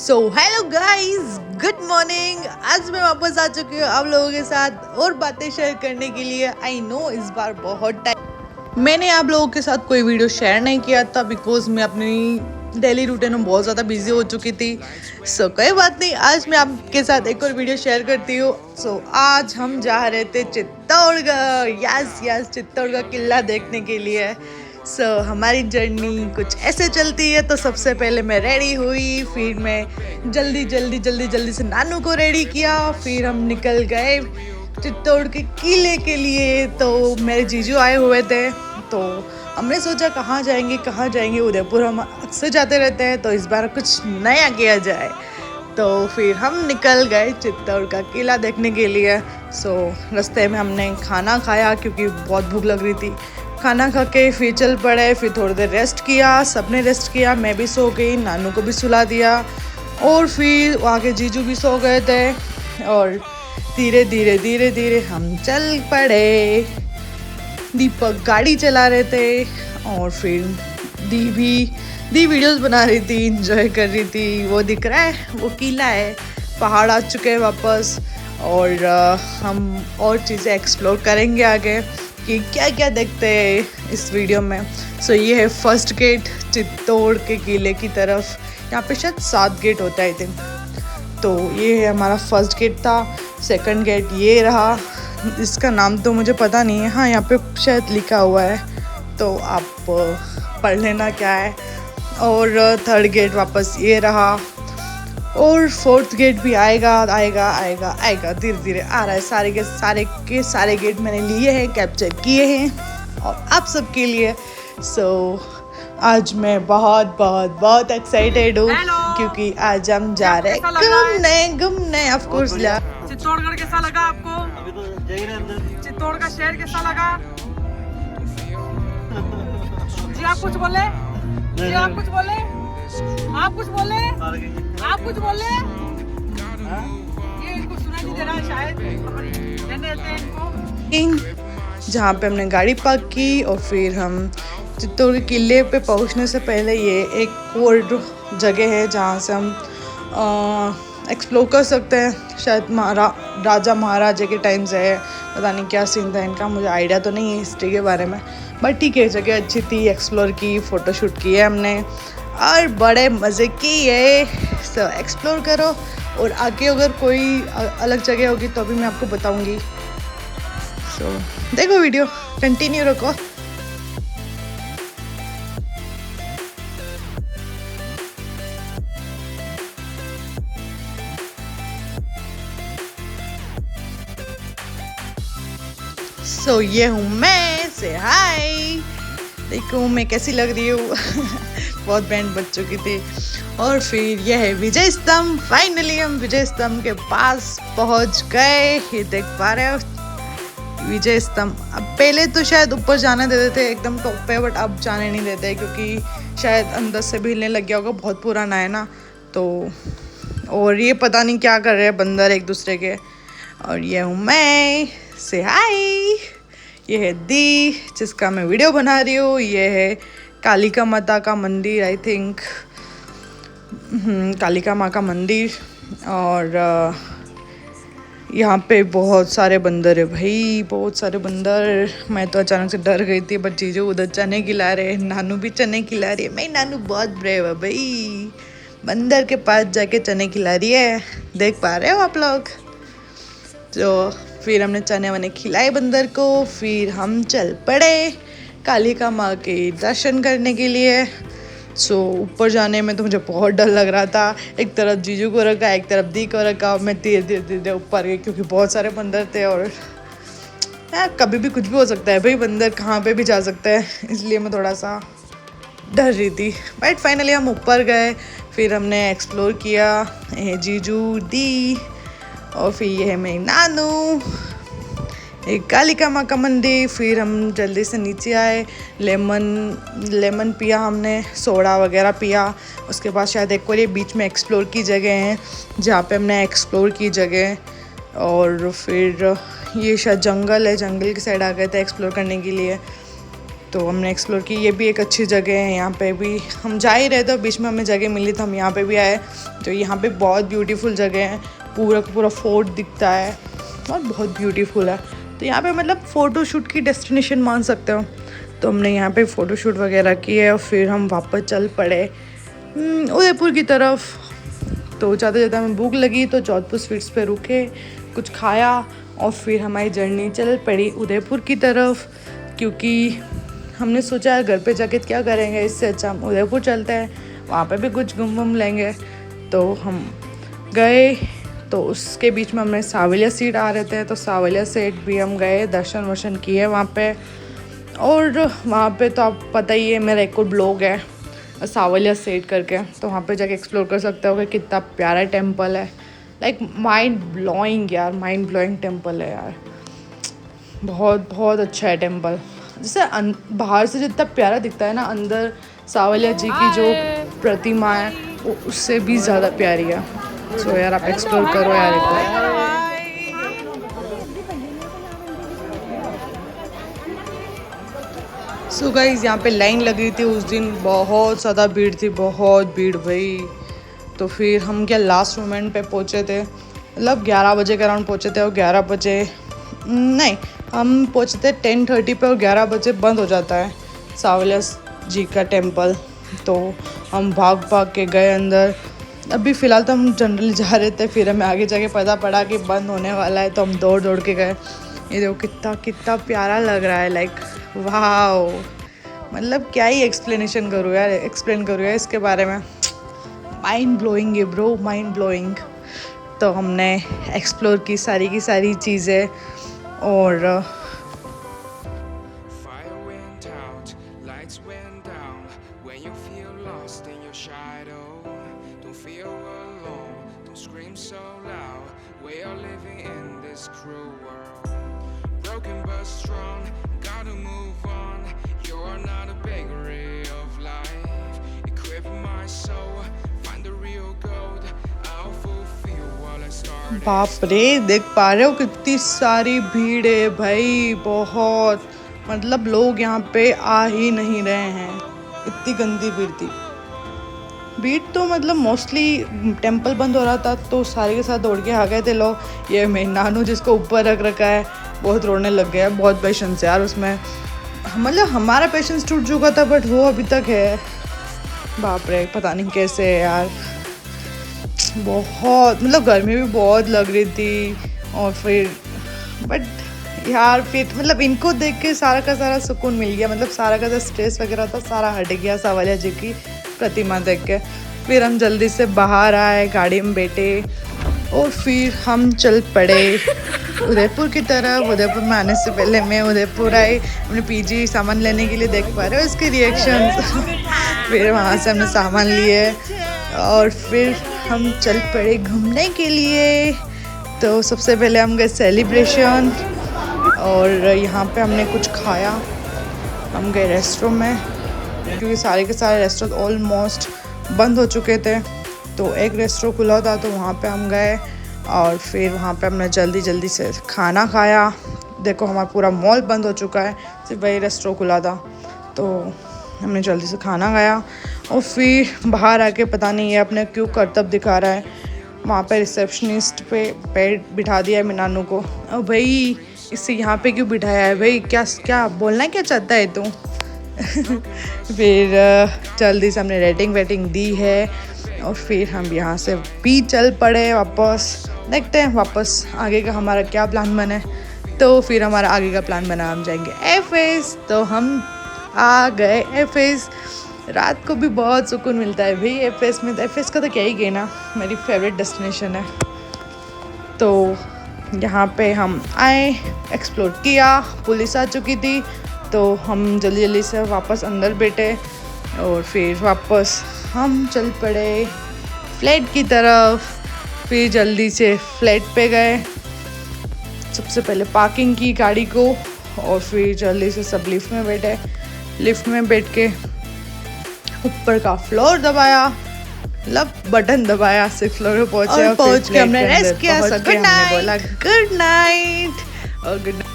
So hello guys, good morning. आज मैं वापस आ चुकी हूँ आप लोगों के साथ और बातें शेयर करने के लिए। आई नो इस बार बहुत टाइम मैंने आप लोगों के साथ कोई वीडियो शेयर नहीं किया था बिकॉज मैं अपनी डेली रूटीन में बहुत ज़्यादा बिजी हो चुकी थी। सो कोई बात नहीं, आज मैं आपके साथ एक और वीडियो शेयर करती हूँ। सो आज हम जा रहे थे चित्तौड़गढ़। यस चित्तौड़ का किला देखने के लिए। हमारी जर्नी कुछ ऐसे चलती है। तो सबसे पहले मैं रेडी हुई, फिर मैं जल्दी से नानू को रेडी किया, फिर हम निकल गए चित्तौड़ के किले के लिए। तो मेरे जीजू आए हुए थे, तो हमने सोचा कहाँ जाएंगे। उदयपुर हम अक्सर जाते रहते हैं, तो इस बार कुछ नया किया जाए। तो फिर हम निकल गए चित्तौड़ का किला देखने के लिए। रास्ते में हमने खाना खाया क्योंकि बहुत भूख लग रही थी। खाना खा के फिर चल पड़े, फिर थोड़ी देर रेस्ट किया, सबने रेस्ट किया, मैं भी सो गई, नानू को भी सुला दिया और फिर वहाँ के जीजू भी सो गए थे। और धीरे हम चल पड़े। दीपक गाड़ी चला रहे थे और फिर दी वीडियोस बना रही थी, एंजॉय कर रही थी। वो दिख रहा है, वो किला है। पहाड़ आ चुके हैं वापस और हम और चीज़ें एक्सप्लोर करेंगे आगे कि क्या क्या देखते हैं इस वीडियो में। ये है फर्स्ट गेट चित्तौड़ के किले की तरफ। यहाँ पे शायद 7 गेट होता है आई थिंक। तो ये है हमारा फर्स्ट गेट था। सेकंड गेट ये रहा, इसका नाम तो मुझे पता नहीं है। हाँ, यहाँ पे शायद लिखा हुआ है, तो आप पढ़ लेना क्या है। और थर्ड गेट वापस ये रहा और फोर्थ गेट भी आएगा धीरे धीरे आ रहा है। सारे गेट मैंने लिए हैं, कैप्चर किए हैं और आप सबके लिए। आज मैं बहुत एक्साइटेड हूँ क्योंकि आज हम जा रहे हैं घूमने। ऑफ कोर्स चित्तौड़गढ़ कैसा लगा आपको? अभी तो जाइए अंदर। चित्तौड़ का शहर कैसा लगा? जी आप कुछ बोले? आप कुछ बोले? ये इनको सुनाई नहीं दे रहा है शायद। रहने देते हैं इनको। जहाँ पे हमने गाड़ी पार्क की और फिर हम चित्तौड़ के किले पे पहुँचने से पहले ये एक और जगह है जहाँ से हम एक्सप्लोर कर सकते हैं। शायद राजा महाराजा के टाइम से है, पता नहीं क्या सीन था इनका, मुझे आइडिया तो नहीं है हिस्ट्री के बारे में। बट ठीक है, जगह अच्छी थी, एक्सप्लोर की, फ़ोटोशूट किए हमने और बड़े मज़े किए। एक्सप्लोर करो और आगे अगर कोई अलग जगह होगी तो भी मैं आपको बताऊंगी। देखो वीडियो कंटिन्यू रखो। ये हूँ मैं, से हाय। देखो मैं कैसी लग रही हूँ। बहुत बैंड बज चुकी थी। और फिर यह है विजय स्तंभ। फाइनली हम विजय स्तंभ के पास पहुँच गए। ये देख पा रहे हो विजय स्तंभ। अब पहले तो शायद ऊपर जाने देते थे एकदम टॉप पे, बट अब जाने नहीं देते क्योंकि शायद अंदर से भी हिलने लग गया होगा, बहुत पुराना है ना। तो और ये पता नहीं क्या कर रहे हैं बंदर एक दूसरे के। और ये हूँ मैं, से हाय। ये है दी जिसका मैं वीडियो बना रही हूँ। ये है कालिका माता का मंदिर, आई थिंक कालिका माँ का मंदिर। और यहाँ पे बहुत सारे बंदर है भाई, बहुत सारे बंदर। मैं तो अचानक से डर गई थी, बट जीजू उधर चने खिला रहे, नानू भी चने खिला रही है। मैं नानू बहुत ब्रेव है भाई, बंदर के पास जाके चने खिला रही है। देख पा रहे हो आप लोग। तो फिर हमने चने वने खिलाए बंदर को, फिर हम चल पड़े कालिका माँ के दर्शन करने के लिए। ऊपर जाने में तो मुझे बहुत डर लग रहा था। एक तरफ जीजू को रखा, एक तरफ दी को रखा। मैं धीरे ऊपर गई क्योंकि बहुत सारे बंदर थे और कभी भी कुछ भी हो सकता है भाई, बंदर कहाँ पे भी जा सकता है, इसलिए मैं थोड़ा सा डर रही थी। बट फाइनली हम ऊपर गए, फिर हमने एक्सप्लोर किया। जीजू दी और फिर ये है मेरी नानू, एक कालिका माँ का मंदिर। फिर हम जल्दी से नीचे आए, लेमन पिया हमने, सोडा वगैरह पिया। उसके बाद शायद एक और ये बीच में एक्सप्लोर की जगह है जहाँ पे हमने एक्सप्लोर की जगह। और फिर ये शायद जंगल है, जंगल की साइड आ गए थे एक्सप्लोर करने के लिए। तो हमने एक्सप्लोर की। ये भी एक अच्छी जगह है, यहाँ पे भी हम जा ही रहे थे, बीच में हमें जगह मिली तो हम यहाँ पे भी आए। तो यहाँ पे बहुत ब्यूटीफुल जगह है, पूरा का पूरा फोर्ट दिखता है और बहुत ब्यूटीफुल है। तो यहाँ पे मतलब फ़ोटो शूट की डेस्टिनेशन मान सकते हो। तो हमने यहाँ पे फ़ोटो शूट वगैरह किए और फिर हम वापस चल पड़े उदयपुर की तरफ। तो जाते जाते हमें भूख लगी तो जोधपुर स्वीट्स पे रुके, कुछ खाया और फिर हमारी जर्नी चल पड़ी उदयपुर की तरफ, क्योंकि हमने सोचा घर पे जाके क्या करेंगे, इससे अच्छा हम उदयपुर चलते हैं, वहाँ पे भी कुछ घूम लेंगे। तो हम गए, तो उसके बीच में हमने सावलिया सीट आ रहे थे, तो सावलिया सीट भी हम गए, दर्शन वर्शन किए वहाँ पे। और वहाँ पे तो आप पता ही है, मेरा एक और ब्लॉग है सावलिया सीट करके, तो वहाँ पे जाके एक्सप्लोर कर सकते हो कि कितना प्यारा टेम्पल है। लाइक माइंड ब्लोइंग यार, माइंड ब्लोइंग टेम्पल है यार, बहुत बहुत अच्छा है टेम्पल। जैसे बाहर से जितना प्यारा दिखता है ना, अंदर सावलिया जी की जो प्रतिमा है वो उससे भी ज़्यादा प्यारी है। सो यार आप एक्सप्लोर करो यार एक बार। सो गाइस यहाँ पे लाइन लगी थी उस दिन, बहुत ज़्यादा भीड़ थी, बहुत भीड़ भाई। तो फिर हम क्या लास्ट मोमेंट पे पहुँचे थे, मतलब 11 बजे के अराउंड पहुँचे थे, और 11 बजे नहीं, हम पहुँचे थे 10:30 पे और 11 बजे बंद हो जाता है सावलिया जी का टेम्पल। तो हम भाग भाग के गए अंदर। अभी फ़िलहाल तो हम जनरली जा रहे थे, फिर हमें आगे जाके पता पड़ा कि बंद होने वाला है, तो हम दौड़ दौड़ के गए। ये देखो कितना कितना प्यारा लग रहा है, लाइक वाओ, मतलब क्या ही एक्सप्लेन करूँ यार इसके बारे में। माइंड ब्लोइंग है ब्रो, माइंड ब्लोइंग। तो हमने एक्सप्लोर की सारी चीज़ें। और बाप रे, देख पा रहे हो कितनी सारी भीड़ है भाई, बहुत, मतलब लोग यहाँ पे आ ही नहीं रहे हैं, इतनी गंदी भीड़ थी। भीड़ तो मतलब मोस्टली टेंपल बंद हो रहा था तो सारे के साथ दौड़ के आ गए थे लोग। ये मेरी नानू जिसको ऊपर रख रखा है बहुत रोने लग गया, बहुत पेशेंस यार उसमें, मतलब हमारा पेशेंस टूट चुका था बट वो अभी तक है। बाप रे, पता नहीं कैसे है यार, बहुत, मतलब गर्मी भी बहुत लग रही थी। और फिर बट यार फिर मतलब इनको देख के सारा का सारा सुकून मिल गया, मतलब सारा का जो स्ट्रेस वगैरह था सारा हट गया सावलिया जी की प्रतिमा देख के। फिर हम जल्दी से बाहर आए, गाड़ी में बैठे और फिर हम चल पड़े उदयपुर की तरफ। उदयपुर में आने से पहले मैं उदयपुर आई अपने पीजी सामान लेने के लिए, देख पा रहे हो इसके रिएक्शंस। फिर वहाँ से हमने सामान लिए और फिर हम चल पड़े घूमने के लिए। तो सबसे पहले हम गए सेलिब्रेशन और यहाँ पे हमने कुछ खाया। हम गए रेस्टोरेंट में क्योंकि सारे के सारे रेस्टोरेंट ऑलमोस्ट बंद हो चुके थे, तो एक रेस्टोरेंट खुला था तो वहाँ पे हम गए और फिर वहाँ पे हमने जल्दी से खाना खाया। देखो हमारा पूरा मॉल बंद हो चुका है, सिर्फ वही रेस्टोरेंट खुला था, तो हमने जल्दी से खाना खाया। और फिर बाहर आके पता नहीं है अपने क्यों करतब दिखा रहा है, वहाँ पे रिसेप्शनिस्ट पे बिठा दिया है मेरी नानू को। और भाई इससे यहाँ पे क्यों बिठाया है भाई, क्या बोलना क्या चाहता है तू? फिर जल्दी से हमने रेटिंग दी है और फिर हम यहाँ से भी चल पड़े वापस। देखते हैं वापस आगे का हमारा क्या प्लान बने। तो फिर हमारा आगे का प्लान बना हम जाएंगे एफएस। तो हम आ गए एफएस। रात को भी बहुत सुकून मिलता है भाई एफएस में। एफएस का तो क्या ही कहना, मेरी फेवरेट डेस्टिनेशन है। तो यहाँ पे हम आए, एक्सप्लोर किया, पुलिस आ चुकी थी तो हम जल्दी से वापस अंदर बैठे और फिर वापस हम चल पड़े फ्लैट की तरफ। फिर जल्दी से फ्लैट पे गए, सबसे पहले पार्किंग की गाड़ी को और फिर जल्दी से सब लिफ्ट में बैठे। लिफ्ट में बैठ के ऊपर का फ्लोर दबाया, मतलब बटन दबाया, 6 फ्लोर पे पहुंचे और पहुंच के हमने रेस्ट किया। गुड नाइट और गुड नाइट।